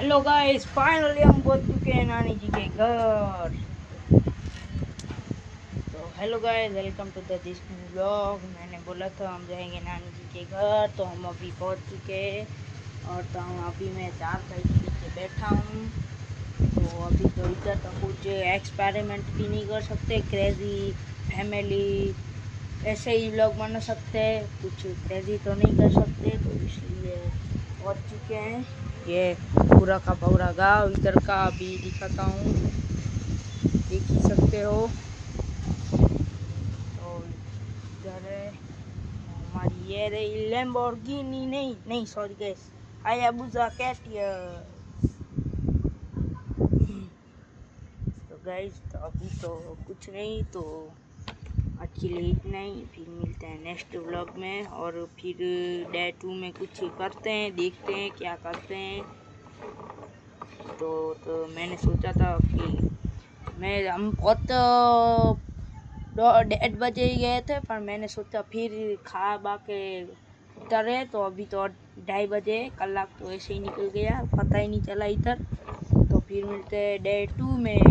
Hello guys, finally हम पहुंच चुके हैं नानी जी के घर। तो hello guys, welcome to the this new vlog. मैंने बोला था हम जाएंगे नानी जी के घर, तो हम अभी पहुंच चुके हैं। और तो हम अभी मैं 4 साइड के नीचे बैठा हूँ। तो अभी तो इधर तो कुछ एक्सपेरिमेंट भी नहीं कर सकते, क्रेजी फैमिली ऐसे ही व्लॉग बना सकते हैं, कुछ क्रेजी तो नहीं कर सकते। तो इसलिए पहुंच चुके हैं। ये पूरा का पूरा गाँव इधर का अभी दिखाता हूँ, देख ही सकते हो। तो इधर है हमारी, ये रही लैम्बोर्गिनी, नहीं नहीं सॉरी गैस, हायाबुसा कैटियर। तो गैस तो अभी तो कुछ नहीं, तो आज के लिए इतना ही। फिर मिलते हैं नेक्स्ट व्लॉग में, और फिर डे 2 में कुछ करते हैं, देखते हैं क्या करते हैं। तो मैंने सोचा था कि हम बहुत 1:30 बजे ही गए थे, पर मैंने सोचा फिर खा बा के उतरे, तो अभी तो 2:30 बजे, कलाक तो ऐसे ही निकल गया, पता ही नहीं चला इधर। तो फिर मिलते हैं डे 2 में।